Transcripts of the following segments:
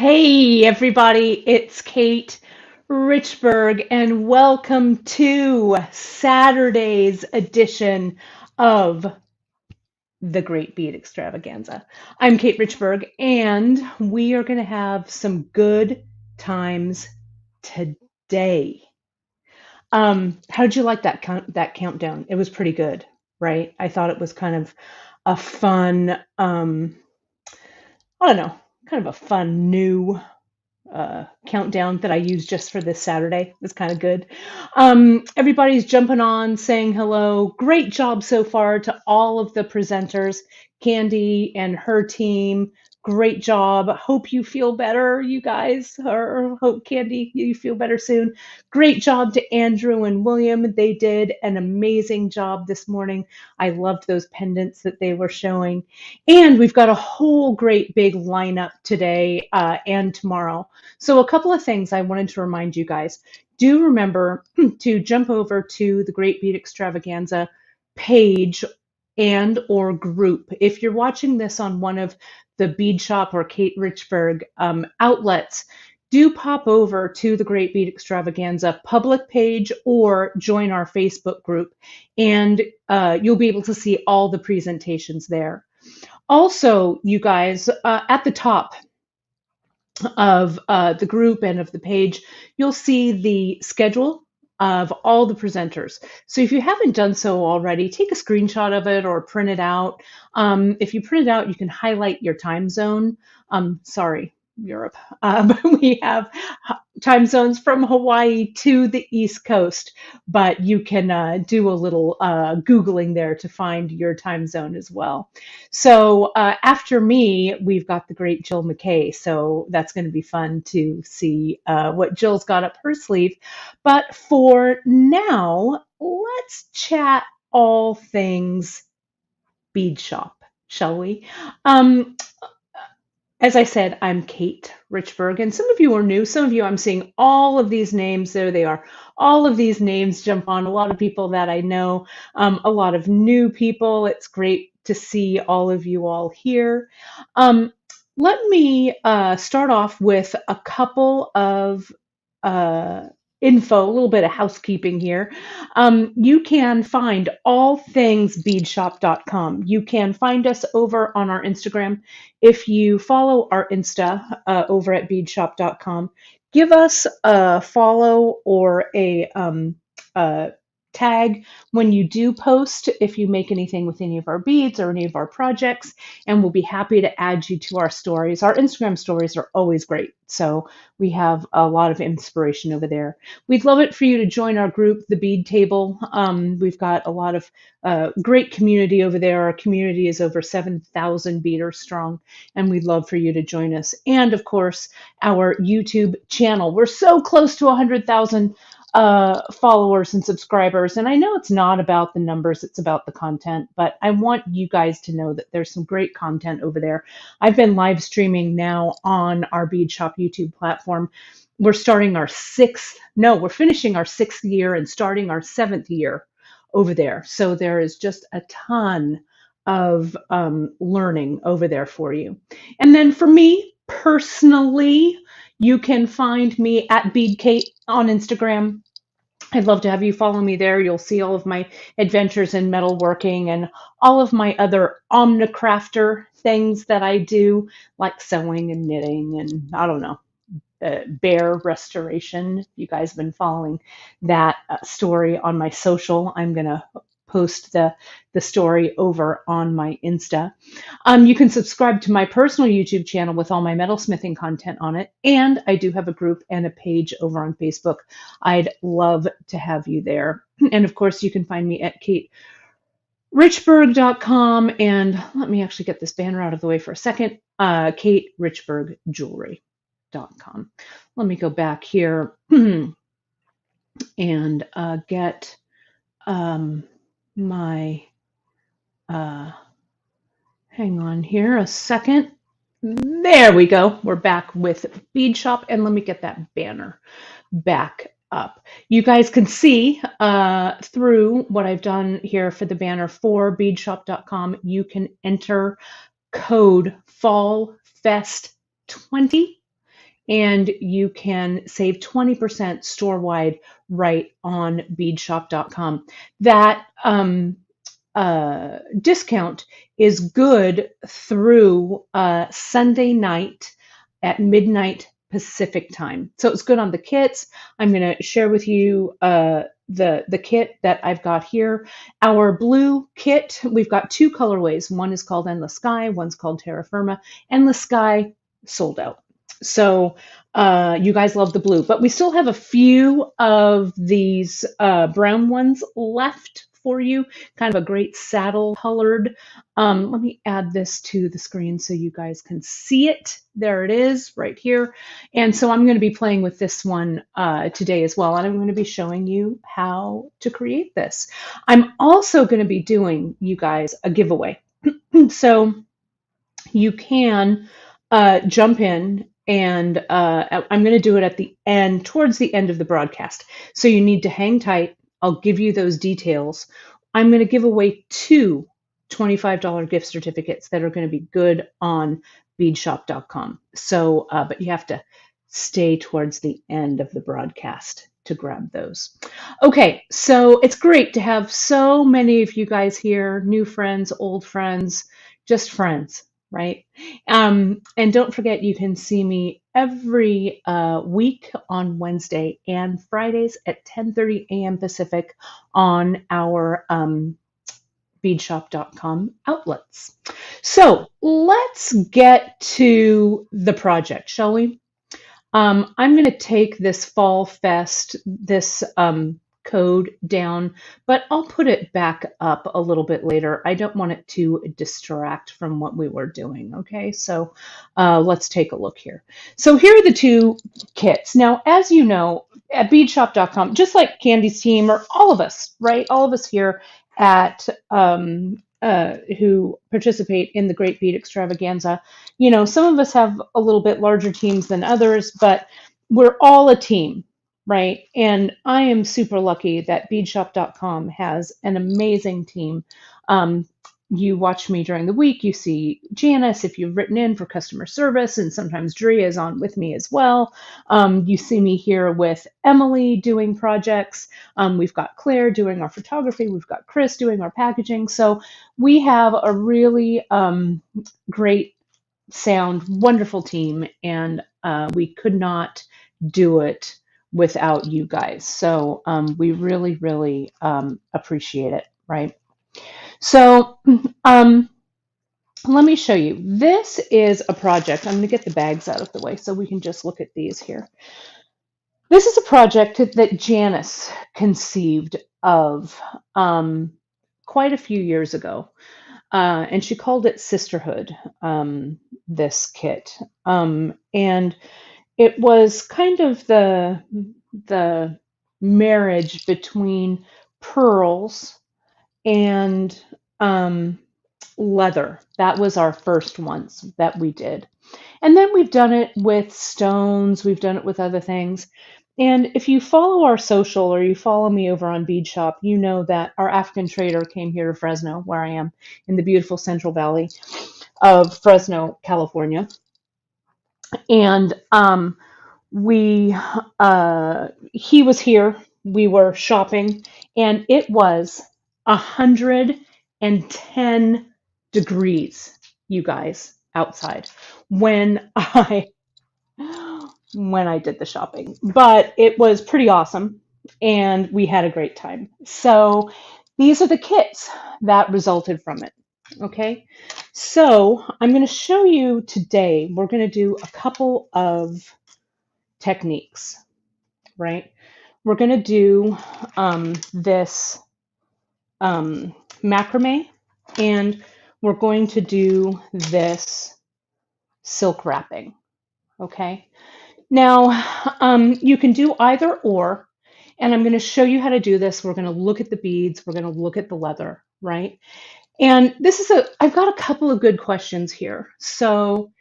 Hey, everybody, it's Kate Richburg, and welcome to Saturday's edition of the Great Bead Extravaganza. I'm Kate Richburg, and we are going to have some good times today. How did you like that countdown? It was pretty good, right? I thought it was kind of a fun, I don't know, kind of a fun new countdown that I used just for this Saturday. It was kind of good. Everybody's jumping on, saying hello. Great job so far to all of the presenters, Candy and her team. Great job. Hope you feel better, you guys, or hope Candy, you feel better soon. Great job to Andrew and William. They did an amazing job this morning. I loved those pendants that they were showing. And we've got a whole great big lineup today and tomorrow. So a couple of things I wanted to remind you guys. Do remember to jump over to the Great Bead Extravaganza page and or group. If you're watching this on one of the Bead Shop or Kate Richburg outlets, do pop over to the Great Bead Extravaganza public page or join our Facebook group, and you'll be able to see all the presentations there. Also, you guys, at the top of the group and of the page, you'll see the schedule of all the presenters. So if you haven't done so already, take a screenshot of it or print it out. If you print it out, you can highlight your time zone. Sorry, Europe. We have time zones from Hawaii to the East Coast, but you can do a little Googling there to find your time zone as well. So after me, we've got the great Jill McKay. So that's going to be fun to see what Jill's got up her sleeve. But for now, let's chat all things bead shop, shall we? As I said, I'm Kate Richburg, and some of you are new. Some of you, I'm seeing all of these names. There they are. All of these names jump on. A lot of people that I know, a lot of new people. It's great to see all of you all here. Let me start off with a couple of info, a little bit of housekeeping here. You can find all things beadshop.com. You can find us over on our Instagram. If you follow our Insta over at beadshop.com, give us a follow or a tag when you do post, if you make anything with any of our beads or any of our projects, and we'll be happy to add you to our stories. Our Instagram stories are always great, so we have a lot of inspiration over there. We'd love it for you to join our group, the Bead Table. We've got a lot of great community over there. Our community is over 7,000 beaders strong, and we'd love for you to join us. And of course, our YouTube channel. We're so close to 100,000 followers and subscribers. And I know it's not about the numbers, it's about the content, but I want you guys to know that there's some great content over there. I've been live streaming now on our Bead Shop YouTube platform. We're finishing our 6th year and starting our 7th year over there. So there is just a ton of learning over there for you. And then for me personally, you can find me at BeadKate on Instagram. I'd love to have you follow me there. You'll see all of my adventures in metalworking and all of my other omnicrafter things that I do, like sewing and knitting and I don't know, bear restoration. You guys have been following that story on my social. I'm going to post the story over on my Insta. You can subscribe to my personal YouTube channel with all my metalsmithing content on it. And I do have a group and a page over on Facebook. I'd love to have you there. And of course, you can find me at katerichburg.com. And let me actually get this banner out of the way for a second. katerichburgjewelry.com. Let me go back here and get my hang on here a second. There we go. We're back with Bead Shop, and let me get that banner back up. You guys can see through what I've done here for the banner for beadshop.com. You can enter code FALLFEST20 and you can save 20% store-wide right on beadshop.com. That discount is good through Sunday night at midnight Pacific time. So it's good on the kits. I'm going to share with you the kit that I've got here. Our blue kit, we've got two colorways. One is called Endless Sky, one's called Terra Firma. Endless Sky sold out. So you guys love the blue, but we still have a few of these brown ones left for you, kind of a great saddle colored. Let me add this to the screen so you guys can see it. There it is right here. And so I'm going to be playing with this one today as well. And I'm going to be showing you how to create this. I'm also going to be doing, you guys, a giveaway. So you can jump in, and I'm going to do it at the end, towards the end of the broadcast. So you need to hang tight. I'll give you those details. I'm going to give away two $25 gift certificates that are going to be good on beadshop.com. So, but you have to stay towards the end of the broadcast to grab those. Okay, so it's great to have so many of you guys here, new friends, old friends, just friends, right? And don't forget, you can see me every week on Wednesday and Fridays at 10:30 a.m. Pacific on our beadshop.com outlets. So let's get to the project, shall we? I'm going to take this Fall Fest, this code down, but I'll put it back up a little bit later. I don't want it to distract from what we were doing. Okay, so let's take a look here. So here are the two kits. Now, as you know, at beadshop.com, just like Candy's team or all of us, right? All of us here at who participate in the Great Bead Extravaganza. You know, some of us have a little bit larger teams than others, but we're all a team, right? And I am super lucky that beadshop.com has an amazing team. You watch me during the week, you see Janice if you've written in for customer service, and sometimes Drea is on with me as well. You see me here with Emily doing projects. We've got Claire doing our photography. We've got Chris doing our packaging. So we have a really great sound, wonderful team, and we could not do it without you guys. So we really, really appreciate it, right? So let me show you. This is a project. I'm going to get the bags out of the way so we can just look at these here. This is a project that Janice conceived of quite a few years ago. And she called it Sisterhood, this kit. And it was kind of the marriage between pearls and leather. That was our first ones that we did. And then we've done it with stones, we've done it with other things. And if you follow our social or you follow me over on Bead Shop, you know that our African trader came here to Fresno, where I am, in the beautiful Central Valley of Fresno, California. And he was here, we were shopping, and it was 110 degrees, you guys, outside when I did the shopping. But it was pretty awesome, and we had a great time. So these are the kits that resulted from it. Okay, so I'm going to show you today, we're going to do a couple of techniques, right? We're going to do this macrame, and we're going to do this silk wrapping, okay? Now, you can do either or, and I'm going to show you how to do this. We're going to look at the beads. We're going to look at the leather, right? And this is I've got a couple of good questions here. So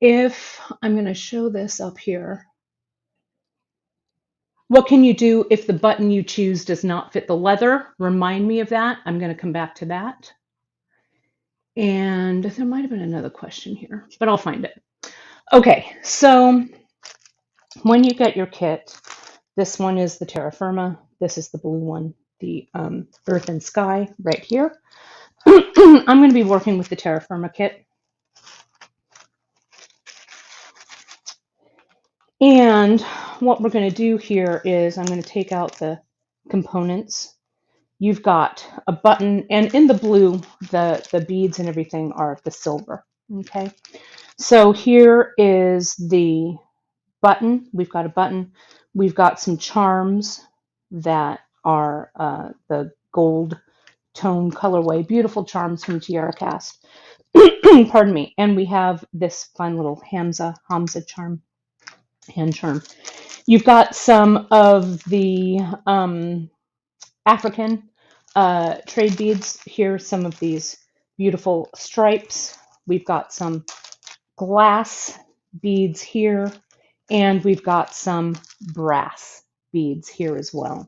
if I'm going to show this up here, what can you do if the button you choose does not fit the leather? Remind me of that. I'm going to come back to that. And there might have been another question here, but I'll find it. Okay, so When you get your kit, this one is the terra firma. This is the blue one, the earth and sky right here. I'm going to be working with the terra firma kit. And what we're going to do here is I'm going to take out the components. You've got a button, and in the blue, the beads and everything are the silver. Okay, so here is the button. We've got a button. We've got some charms that are the gold tone colorway, beautiful charms from Tiara Cast. Pardon me. And we have this fun little Hamza charm, hand charm. You've got some of the African trade beads here, some of these beautiful stripes. We've got some glass beads here, and we've got some brass beads here as well.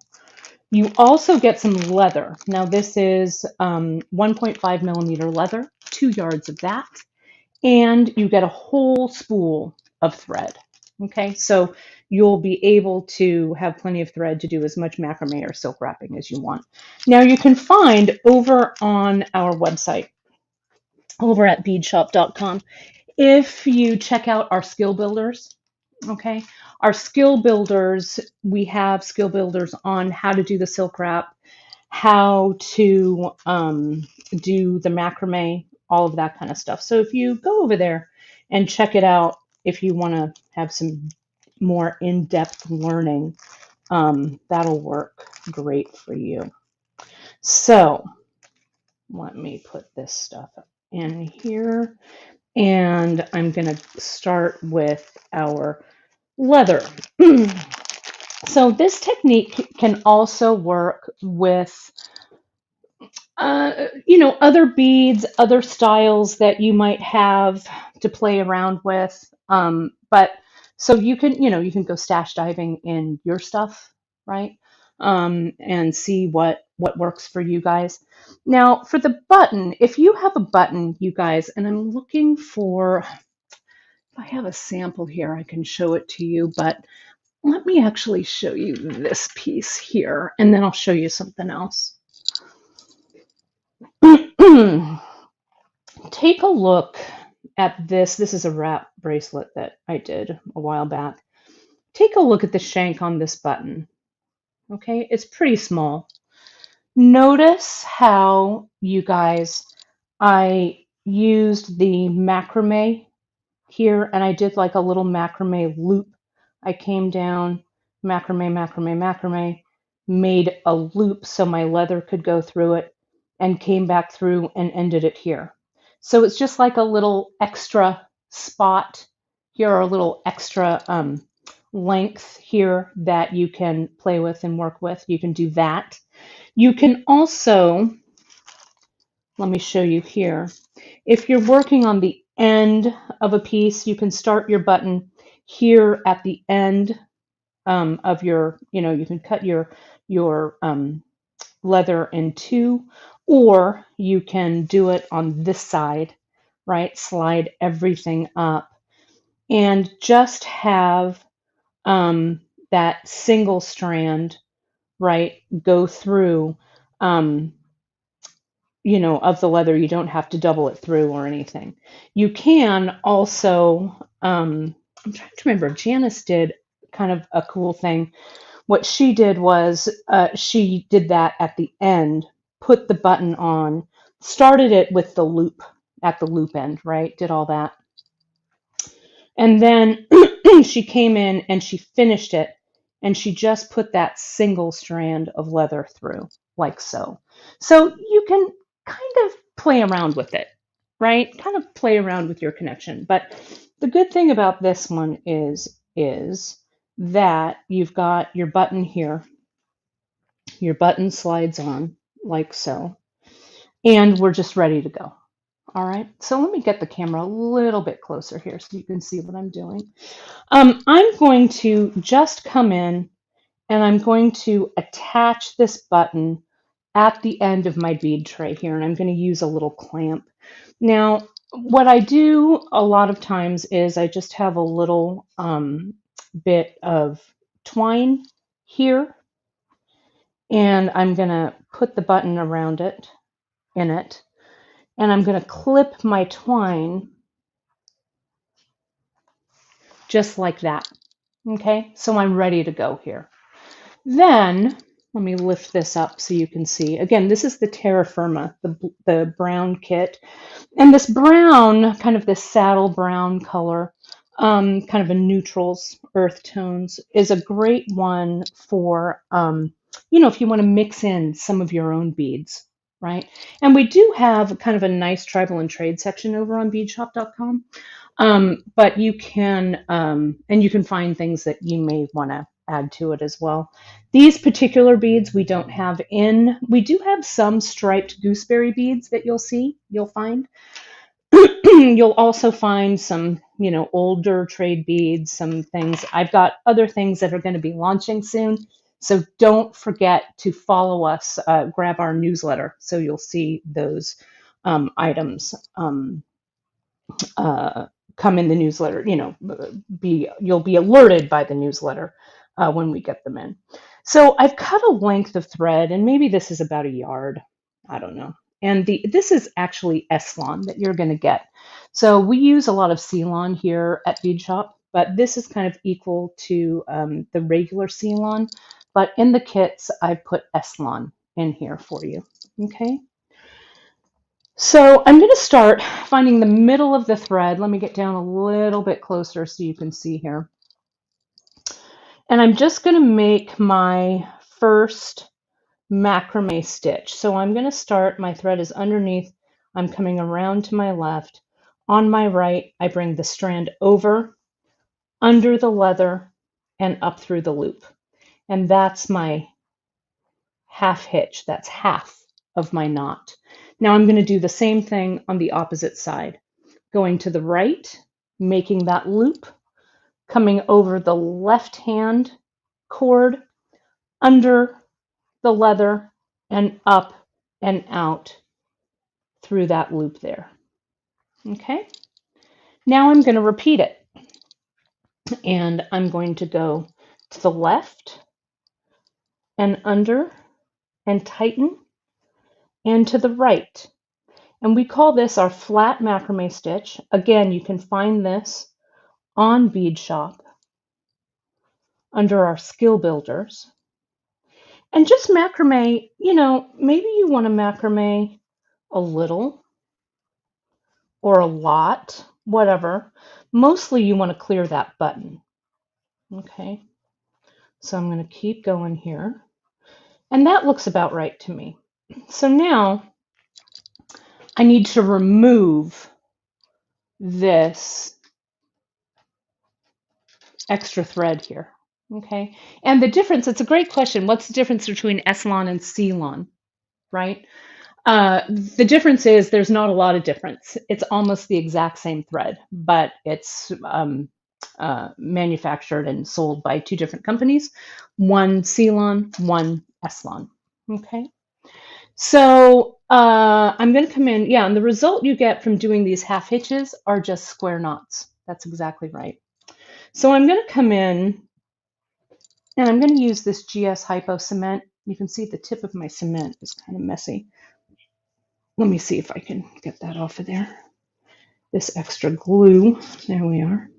You also get some leather. Now this is 1.5 millimeter leather, 2 yards of that, and you get a whole spool of thread. Okay, so you'll be able to have plenty of thread to do as much macrame or silk wrapping as you want. Now you can find over on our website, over at beadshop.com, if you check out our skill builders, okay, our skill builders, we have skill builders on how to do the silk wrap, how to do the macrame, all of that kind of stuff. So if you go over there and check it out, if you want to have some more in-depth learning, that'll work great for you. So let me put this stuff in here. And I'm going to start with our leather. So this technique can also work with, other beads, other styles that you might have to play around with. But so you can go stash diving in your stuff, right? And see what works for you guys. Now for the button, if you have a button, you guys, and I'm looking for, if I have a sample here, I can show it to you, but let me actually show you this piece here, and then I'll show you something else. Take a look at this. This is a wrap bracelet that I did a while back. Take a look at the shank on this button. Okay, it's pretty small. Notice how, you guys, I used the macrame here, and I did like a little macrame loop. I came down, macrame, made a loop so my leather could go through it, and came back through and ended it here. So it's just like a little extra spot here, or a little extra length here that you can play with and work with. You can do that. You can also, let me show you here. If you're working on the end of a piece, you can start your button here at the end of your, you can cut your leather in two, or you can do it on this side, right? Slide everything up and just have that single strand, right, go through of the leather. You don't have to double it through or anything. You can also, I'm trying to remember, Janice did kind of a cool thing. What she did was she did that at the end, put the button on, started it with the loop at the loop end, right? Did all that. And then she came in and she finished it, and she just put that single strand of leather through, like so. So you can kind of play around with it, right? Kind of play around with your connection. But the good thing about this one is that you've got your button here. Your button slides on like so, and we're just ready to go. All right, so let me get the camera a little bit closer here so you can see what I'm doing. I'm going to just come in and I'm going to attach this button at the end of my bead tray here, and I'm going to use a little clamp. Now, what I do a lot of times is I just have a little bit of twine here, and I'm going to put the button around it, in it, and I'm going to clip my twine just like that. Okay, so I'm ready to go here. Then, let me lift this up so you can see. Again, this is the Terra Firma, the brown kit. And this brown, kind of this saddle brown color, kind of a neutrals, earth tones, is a great one for, if you want to mix in some of your own beads, right? And we do have kind of a nice tribal and trade section over on beadshop.com. But you can, and you can find things that you may want to add to it as well. These particular beads we don't have in. We do have some striped gooseberry beads that you'll find. You'll also find some, older trade beads, some things. I've got other things that are going to be launching soon. So don't forget to follow us, grab our newsletter so you'll see those items. Come in the newsletter, you'll be alerted by the newsletter when we get them in. So I've cut a length of thread, and maybe this is about a yard. I don't know. And this is actually Eslon that you're going to get. So we use a lot of Ceylon here at Bead Shop, but this is kind of equal to the regular Ceylon. But in the kits, I put Eslon in here for you. Okay. So I'm going to start finding the middle of the thread. Let me get down a little bit closer so you can see here. And I'm just going to make my first macrame stitch. So I'm going to start, my thread is underneath, I'm coming around to my left. On my right, I bring the strand over, under the leather, and up through the loop. And that's my half hitch. That's half of my knot. Now I'm going to do the same thing on the opposite side. Going to the right, making that loop, coming over the left hand cord, under the leather, and up and out through that loop there. Okay, now I'm going to repeat it. And I'm going to go to the left and under and tighten, and to the right. And we call this our flat macrame stitch. Again, you can find this on Bead Shop under our skill builders. And just macrame, maybe you want to macrame a little or a lot, whatever. Mostly you want to clear that button. Okay, so I'm going to keep going here. And that looks about right to me. So now I need to remove this extra thread here. Okay, and the difference, it's a great question. What's the difference between Eslon and Ceylon, right? The difference is there's not a lot of difference. It's almost the exact same thread, but it's manufactured and sold by two different companies, one Ceylon, one Eslon. Okay, so I'm going to come in, yeah, and the result you get from doing these half hitches are just square knots. That's exactly right. So I'm going to come in and I'm going to use this GS Hypo cement. You can see the tip of my cement is kind of messy. Let me see if I can get that off of there. This extra glue. There we are.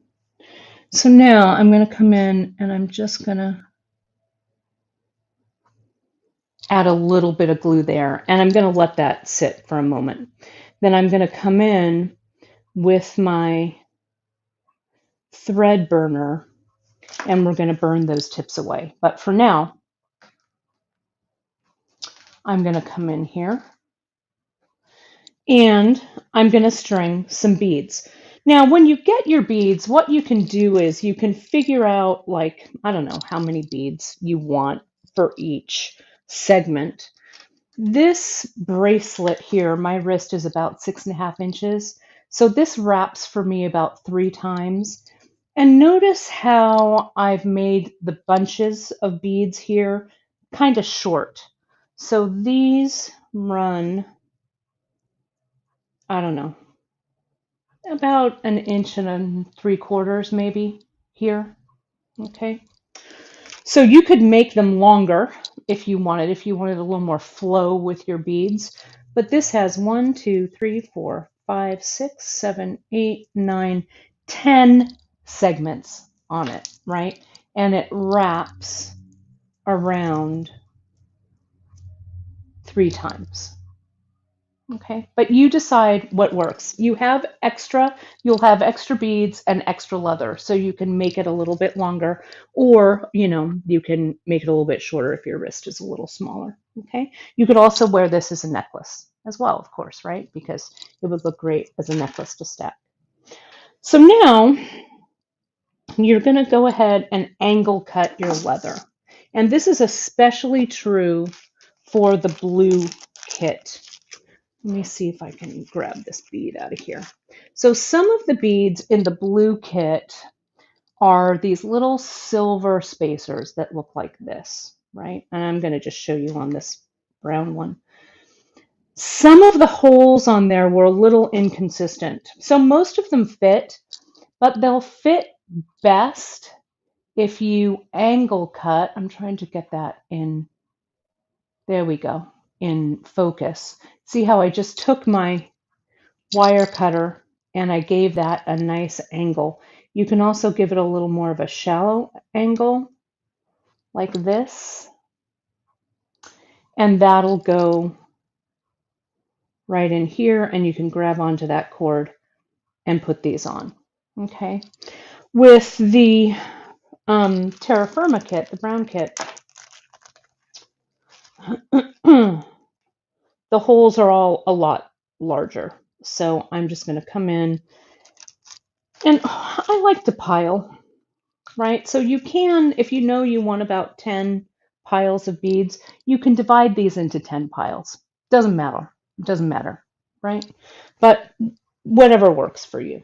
So now I'm going to come in and I'm just going to add a little bit of glue there. And I'm going to let that sit for a moment. Then I'm going to come in with my thread burner and we're going to burn those tips away. But for now, I'm going to come in here and I'm going to string some beads. Now, when you get your beads, what you can do is you can figure out, like, I don't know how many beads you want for each segment. This bracelet here, my wrist is about 6.5 inches. So this wraps for me about 3 times. And notice how I've made the bunches of beads here kind of short. So these run, I don't know, about 1.75 inches maybe here. Okay. So you could make them longer if you wanted a little more flow with your beads. But this has 1, 2, 3, 4, 5, 6, 7, 8, 9, 10 segments on it, right? And it wraps around 3 times. Okay, but you decide what works. You'll have extra beads and extra leather, so you can make it a little bit longer, or, you can make it a little bit shorter if your wrist is a little smaller. Okay, you could also wear this as a necklace as well, of course, right? Because it would look great as a necklace to stack. So now you're going to go ahead and angle cut your leather. And this is especially true for the blue kit. Let me see if I can grab this bead out of here. So some of the beads in the blue kit are these little silver spacers that look like this, right? And I'm going to just show you on this brown one. Some of the holes on there were a little inconsistent. So most of them fit, but they'll fit best if you angle cut. I'm trying to get that in. There we go, in focus. See how I just took my wire cutter and I gave that a nice angle. You can also give it a little more of a shallow angle like this, and that'll go right in here, and you can grab onto that cord and put these on. Okay, with the Terra Firma kit, the brown kit, the holes are all a lot larger. So I'm just going to come in, and I like to pile, right? So you can, if you know you want about 10 piles of beads, you can divide these into 10 piles. Doesn't matter. Doesn't matter, right? But whatever works for you.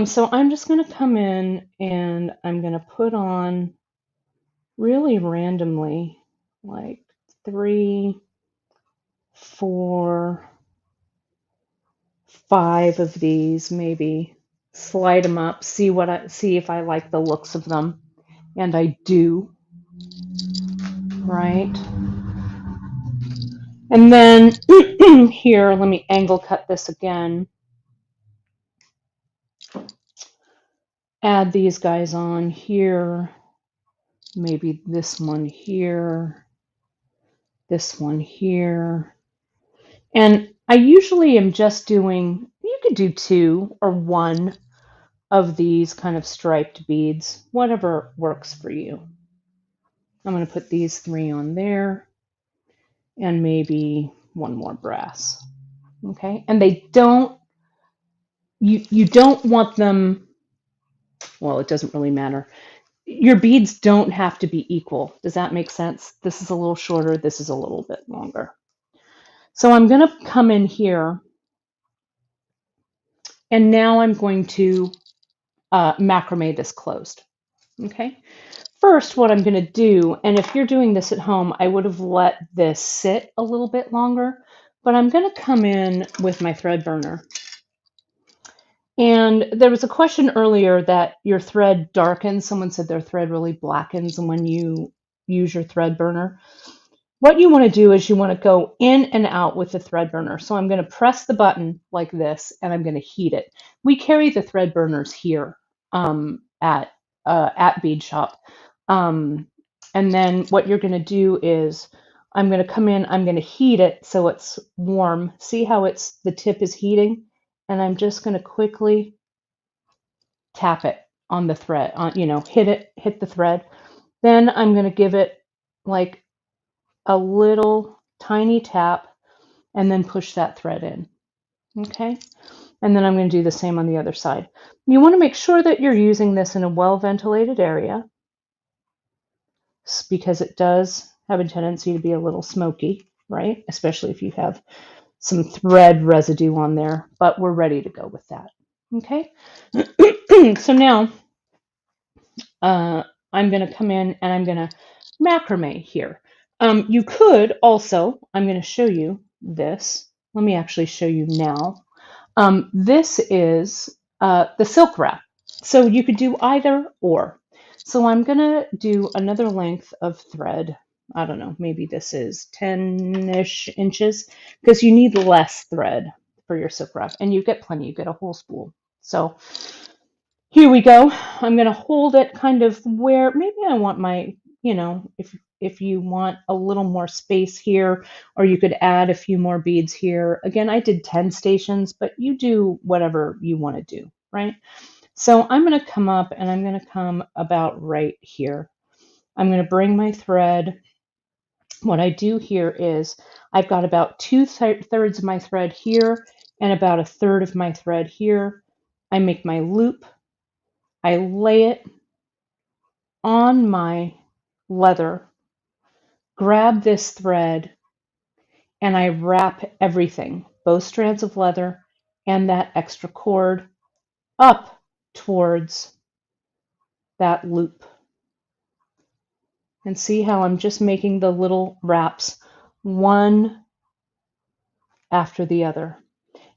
So I'm just going to come in and I'm going to put on really randomly like 3, 4, 5 of these, maybe slide them up, see if I like the looks of them, and I do, right? And then here, let me angle cut this again. Add these guys on here, maybe this one here, this one here. And I usually am just doing, you could do 2 or 1 of these kind of striped beads, whatever works for you. I'm going to put these 3 on there and maybe 1 more brass. Okay, and they don't, you don't want them, well, it doesn't really matter. Your beads don't have to be equal. Does that make sense? This is a little shorter, this is a little bit longer. So I'm going to come in here, and now I'm going to macrame this closed. Okay. First, what I'm going to do, and if you're doing this at home, I would have let this sit a little bit longer, but I'm going to come in with my thread burner. And there was a question earlier that your thread darkens. Someone said their thread really blackens when you use your thread burner. What you want to do is you want to go in and out with the thread burner. So I'm going to press the button like this, and I'm going to heat it. We carry the thread burners here at Bead Shop. And then what you're going to do is I'm going to come in, I'm going to heat it so it's warm. See how the tip is heating? And I'm just going to quickly tap it on the thread, hit the thread. Then I'm going to give it like a little tiny tap and then push that thread in. Okay. And then I'm going to do the same on the other side. You want to make sure that you're using this in a well-ventilated area, because it does have a tendency to be a little smoky, right? Especially if you have some thread residue on there, but we're ready to go with that. Okay. So now I'm going to come in and I'm going to macrame here. You could also, I'm going to show you this. Let me actually show you now. This is the silk wrap. So you could do either or. So I'm going to do another length of thread. I don't know, maybe this is 10-ish inches because you need less thread for your silk wrap, and you get plenty, you get a whole spool. So here we go. I'm going to hold it kind of where maybe I want my, if you want a little more space here, or you could add a few more beads here. Again, I did 10 stations, but you do whatever you want to do, right? So I'm going to come up and I'm going to come about right here. I'm going to bring my thread. What I do here is I've got about 2/3 of my thread here and about 1/3 of my thread here. I make my loop. I lay it on my leather, grab this thread, and I wrap everything, both strands of leather and that extra cord, up towards that loop. And see how I'm just making the little wraps one after the other.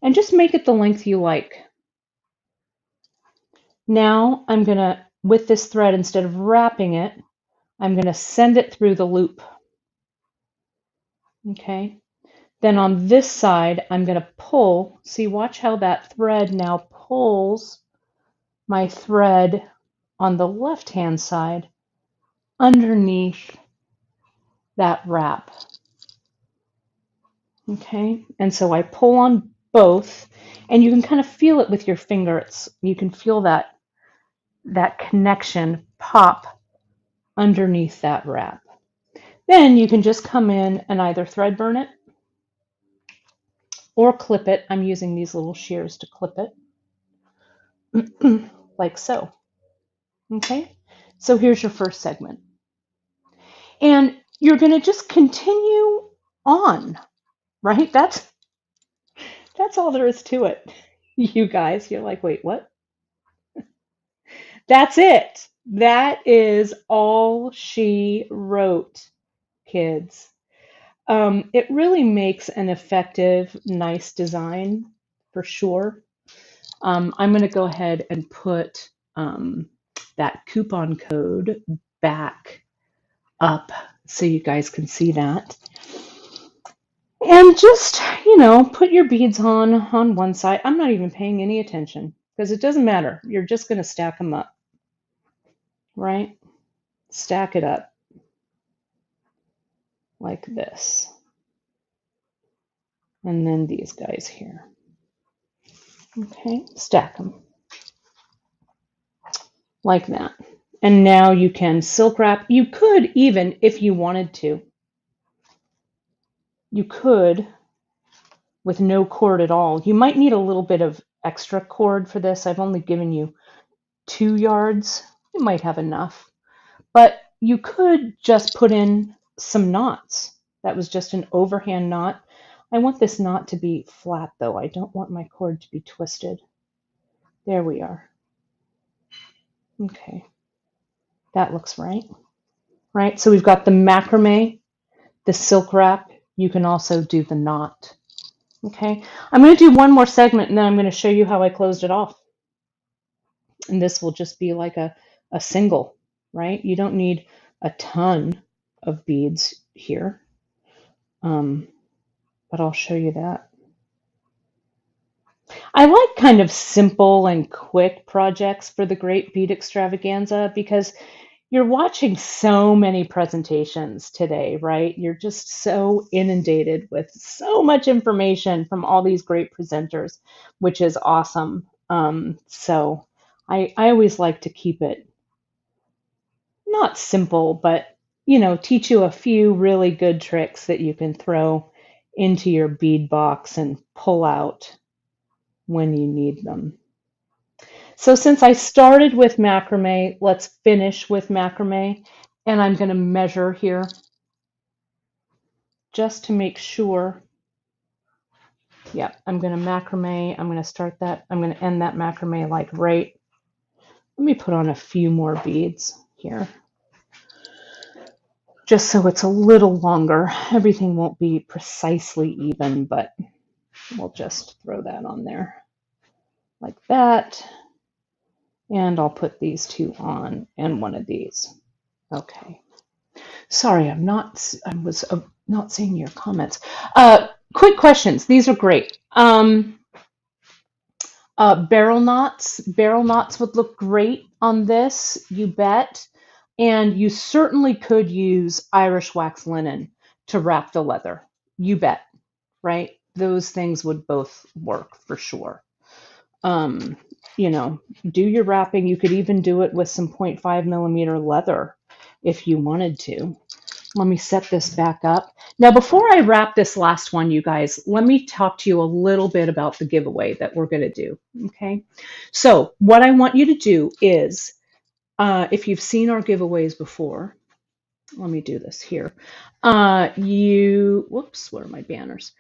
And just make it the length you like. Now I'm going to, with this thread, instead of wrapping it, I'm going to send it through the loop. Okay. Then on this side, I'm going to pull. See, watch how that thread now pulls my thread on the left-hand side underneath that wrap. Okay, and so I pull on both, and you can kind of feel it with your finger. You can feel that connection pop underneath that wrap. Then you can just come in and either thread burn it or clip it. I'm using these little shears to clip it, like so. Okay, so here's your first segment. And you're going to just continue on, right? That's all there is to it. You guys, you're like, wait, what? That's it. That is all she wrote, kids. It really makes an effective, nice design for sure. I'm going to go ahead and put that coupon code back up so you guys can see that. And just, put your beads on one side. I'm not even paying any attention because it doesn't matter. You're just going to stack them up, right? Stack it up like this. And then these guys here. Okay, stack them like that. And now you can silk wrap. You could even, if you wanted to, you could with no cord at all. You might need a little bit of extra cord for this. I've only given you 2 yards. You might have enough. But you could just put in some knots. That was just an overhand knot. I want this knot to be flat though. I don't want my cord to be twisted. There we are. Okay. That looks right. Right? So we've got the macrame, the silk wrap. You can also do the knot. Okay. I'm going to do one more segment and then I'm going to show you how I closed it off. And this will just be like a single, right? You don't need a ton of beads here. But I'll show you that. I like kind of simple and quick projects for the Great Bead Extravaganza because you're watching so many presentations today, right? You're just so inundated with so much information from all these great presenters, which is awesome. So I always like to keep it not simple, but teach you a few really good tricks that you can throw into your bead box and pull out when you need them. So since I started with macrame, let's finish with macrame. And I'm going to measure here just to make sure. Yeah, I'm going to macrame. I'm going to start that. I'm going to end that macrame like right. Let me put on a few more beads here, just so it's a little longer. Everything won't be precisely even, but we'll just throw that on there like that. And I'll put these two on and one of these. Okay. Sorry, I was not seeing your comments. Quick questions. These are great. Barrel knots. Barrel knots would look great on this, you bet. And you certainly could use Irish wax linen to wrap the leather. You bet, right? Those things would both work for sure. Um, you know, do your wrapping. You could even do it with some 0.5 millimeter leather if you wanted to. Let me set this back up. Now, before I wrap this last one, you guys, let me talk to you a little bit about the giveaway that we're going to do. Okay. So what I want you to do is, if you've seen our giveaways before, let me do this here. Whoops, where are my banners?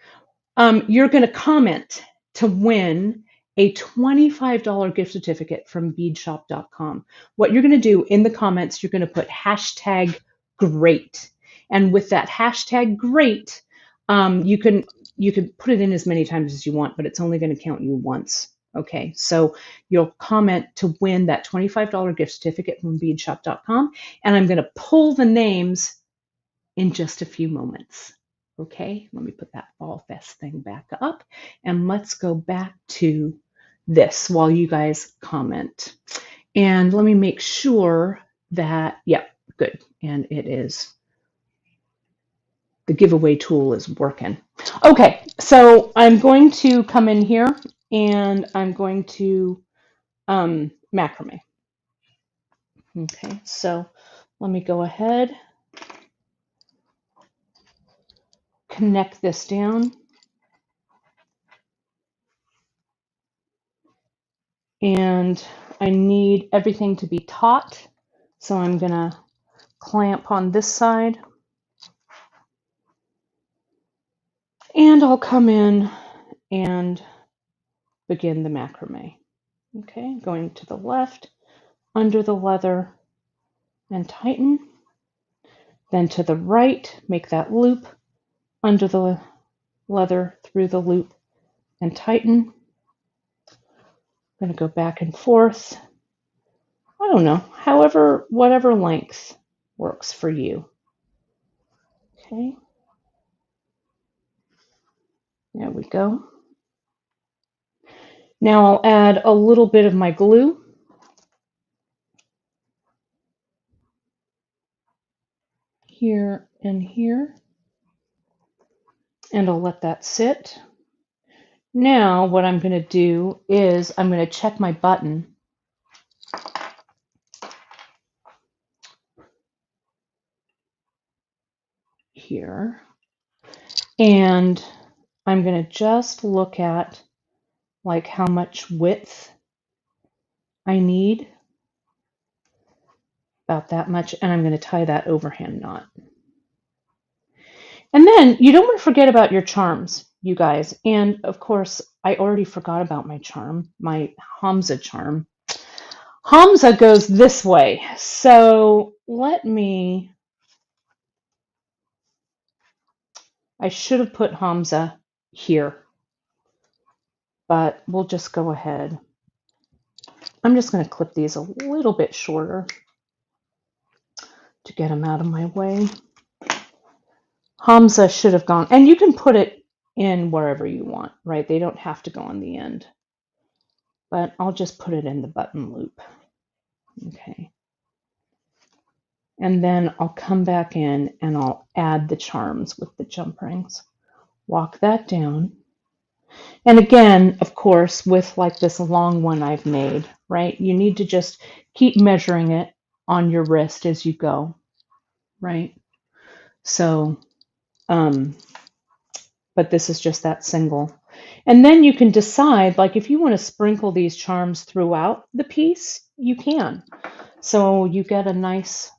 You're going to comment to win a $25 gift certificate from beadshop.com. What you're going to do in the comments, you're going to put hashtag great. And with that hashtag great, you can put it in as many times as you want, but it's only going to count you once. Okay, so you'll comment to win that $25 gift certificate from beadshop.com, and I'm going to pull the names in just a few moments. Okay, let me put that All Fest thing back up, and let's go back to this while you guys comment. And let me make sure that, yep, good. And it is, the giveaway tool is working. Okay, so I'm going to come in here and I'm going to macrame. Okay, so let me go ahead, connect this down. And I need everything to be taut, so I'm going to clamp on this side. And I'll come in and begin the macrame. Okay, going to the left, under the leather, and tighten. Then to the right, make that loop, under the leather, through the loop, and tighten. I'm going to go back and forth. I don't know, whatever length works for you. Okay. There we go. Now I'll add a little bit of my glue. Here and here. And I'll let that sit. Now what I'm going to do is I'm going to check my button. Here. And I'm going to just look at like how much width I need. About that much. And I'm going to tie that overhand knot. And then you don't want to forget about your charms, you guys. And of course, I already forgot about my charm, my Hamza charm. Hamza goes this way. So I should have put Hamza here, but we'll just go ahead. I'm just going to clip these a little bit shorter to get them out of my way. Hamza should have gone, and you can put it in wherever you want, right? They don't have to go on the end, but I'll just put it in the button loop. Okay. And then I'll come back in and I'll add the charms with the jump rings. Walk that down. And again, of course, with like this long one I've made, right? You need to just keep measuring it on your wrist as you go, right? So, but this is just that single. And then you can decide, like if you want to sprinkle these charms throughout the piece, you can. So you get a nice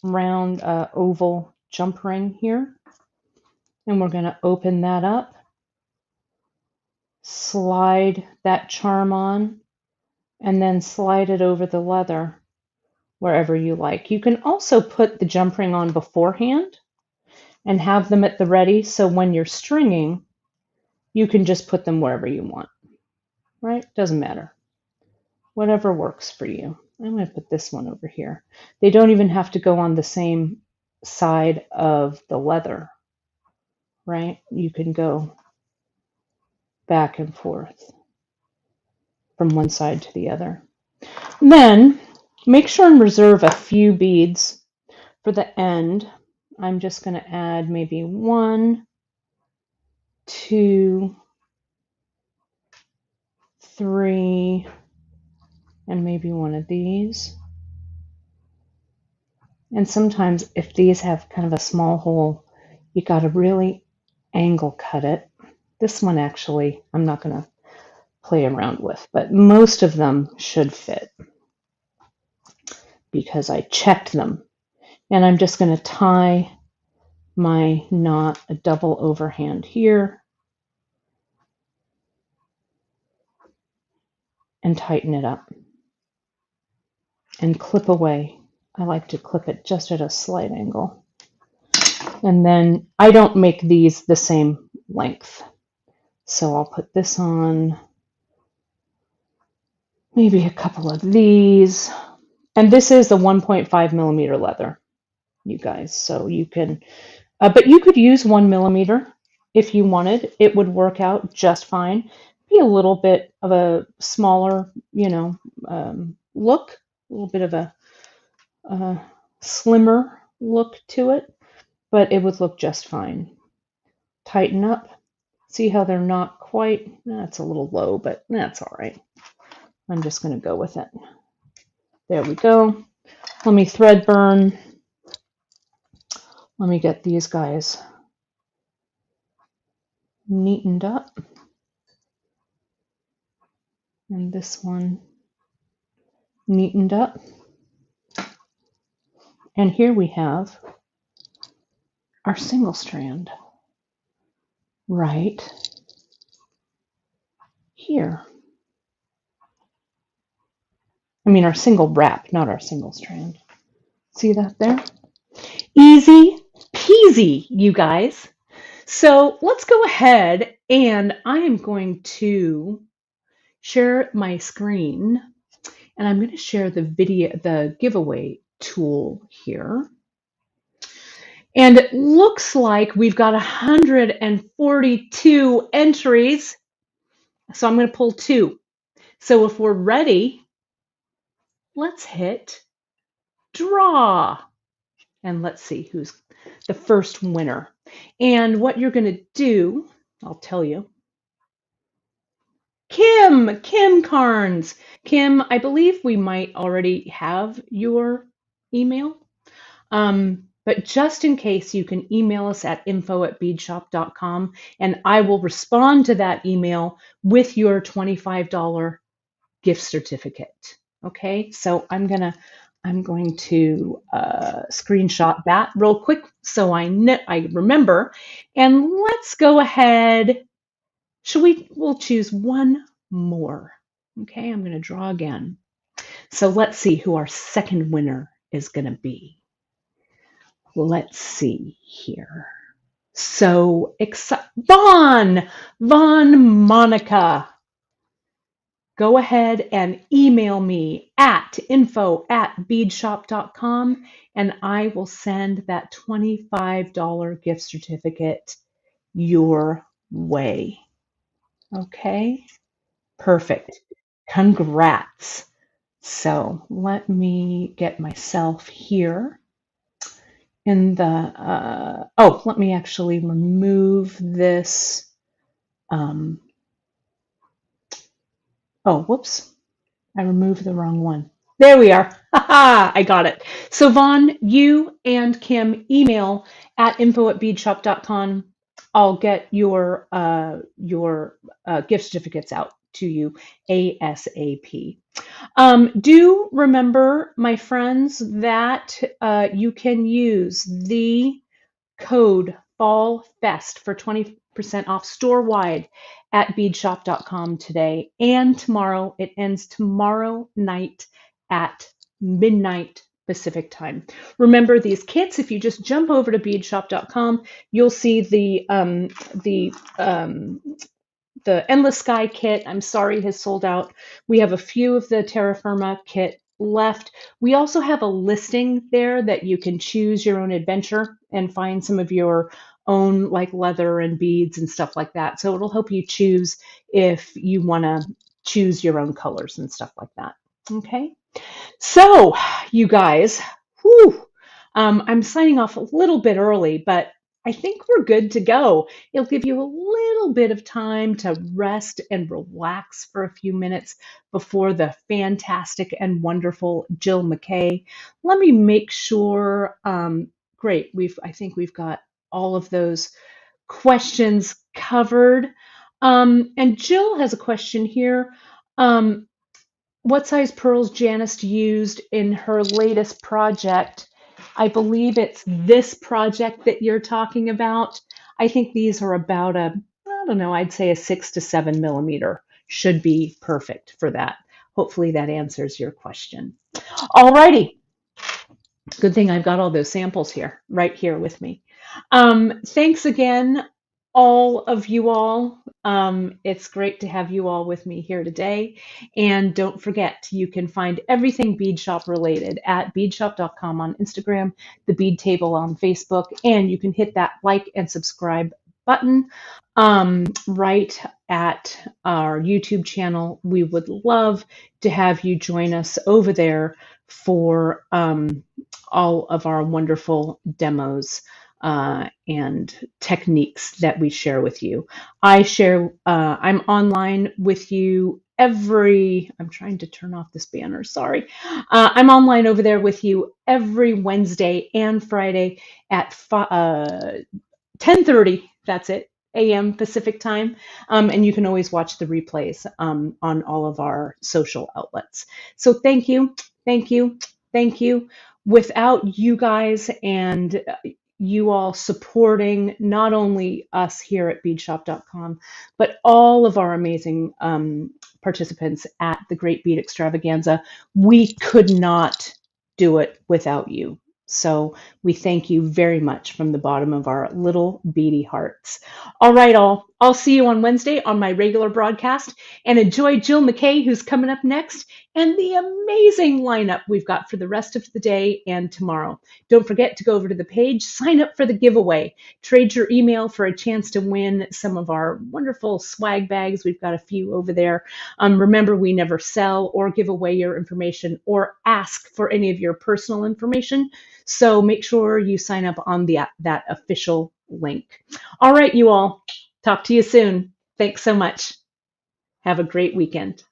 round oval jump ring here. And we're going to open that up, slide that charm on, and then slide it over the leather wherever you like. You can also put the jump ring on beforehand and have them at the ready, so when you're stringing, you can just put them wherever you want, right? Doesn't matter. whatever works for you. I'm going to put this one over here. They don't even have to go on the same side of the leather, right? You can go back and forth from one side to the other. And then make sure and reserve a few beads for the end. I'm just going to add maybe 1, 2, 3, and maybe one of these. And sometimes if these have kind of a small hole, you got to really angle cut it. This one actually, I'm not going to play around with, but most of them should fit because I checked them. And I'm just going to tie my knot a double overhand here and tighten it up and clip away. I like to clip it just at a slight angle. And then I don't make these the same length. So I'll put this on, maybe a couple of these. And this is the 1.5 millimeter leather, you guys. So you can, but you could use 1 millimeter if you wanted. It would work out just fine. Be a little bit of a smaller, look, a little bit of a slimmer look to it, but it would look just fine. Tighten up. See how they're not quite, that's a little low, but that's all right. I'm just going to go with it. There we go. Let me thread burn. Let me get these guys neatened up. And this one neatened up. And here we have our single strand right here. I mean our single wrap, not our single strand. See that there? Easy peasy, you guys. So let's go ahead and I am going to share my screen and I'm going to share the video, the giveaway tool here. And it looks like we've got 142 entries. So I'm going to pull 2. So if we're ready, let's hit draw. And let's see who's the first winner. And what you're going to do, I'll tell you. Kim Carnes. Kim, I believe we might already have your email. But just in case, you can email us at info@beadshop.com and I will respond to that email with your $25 gift certificate. Okay, so I'm going to screenshot that real quick so I remember. And let's go ahead. We'll choose one more. Okay, I'm going to draw again. So let's see who our second winner is going to be. Let's see here. So Vaughn Monica. Go ahead and email me at info@beadshop.com and I will send that $25 gift certificate your way. Okay, perfect. Congrats. So let me get myself here in the, let me actually remove this. Whoops. I removed the wrong one. There we are. I got it. So Vaughn, you and Kim email at info@beadshop.com. I'll get your gift certificates out to you ASAP. Do remember, my friends, that you can use the code FALLFEST for 20% off store-wide at beadshop.com today and tomorrow. It ends tomorrow night at midnight Pacific time. Remember these kits, if you just jump over to beadshop.com, you'll see the the Endless Sky kit, I'm sorry, has sold out. We have a few of the Terra Firma kit left. We also have a listing there that you can choose your own adventure and find some of your own like leather and beads and stuff like that. So it'll help you choose if you want to choose your own colors and stuff like that. Okay. So, you guys, whew, I'm signing off a little bit early, but I think we're good to go. It'll give you a little bit of time to rest and relax for a few minutes before the fantastic and wonderful Jill McKay. Let me make sure. Great, I think we've got all of those questions covered. And Jill has a question here. Um, what size pearls Janice used in her latest project? I believe it's this project that you're talking about. I think these are about I don't know, I'd say a 6 to 7 millimeter should be perfect for that. Hopefully that answers your question. Alrighty. Good thing I've got all those samples here, right here with me. Thanks again, all of you all. It's great to have you all with me here today. And don't forget, you can find everything Bead Shop related at beadshop.com on Instagram, the Bead Table on Facebook, and you can hit that like and subscribe button right at our YouTube channel. We would love to have you join us over there for all of our wonderful demos and techniques that we share with you. I'm online with you I'm trying to turn off this banner, sorry. I'm online over there with you every Wednesday and Friday at 10:30, that's it, a.m. Pacific time. And you can always watch the replays on all of our social outlets. So thank you, thank you, thank you. Without you guys and you all supporting not only us here at beadshop.com, but all of our amazing participants at the Great Bead Extravaganza, we could not do it without you. So we thank you very much from the bottom of our little beady hearts. All right, all. I'll see you on Wednesday on my regular broadcast, and enjoy Jill McKay, who's coming up next, and the amazing lineup we've got for the rest of the day and tomorrow. Don't forget to go over to the page, sign up for the giveaway, trade your email for a chance to win some of our wonderful swag bags. We've got a few over there. Remember, we never sell or give away your information or ask for any of your personal information. So make sure you sign up on that official link. All right, you all. Talk to you soon. Thanks so much. Have a great weekend.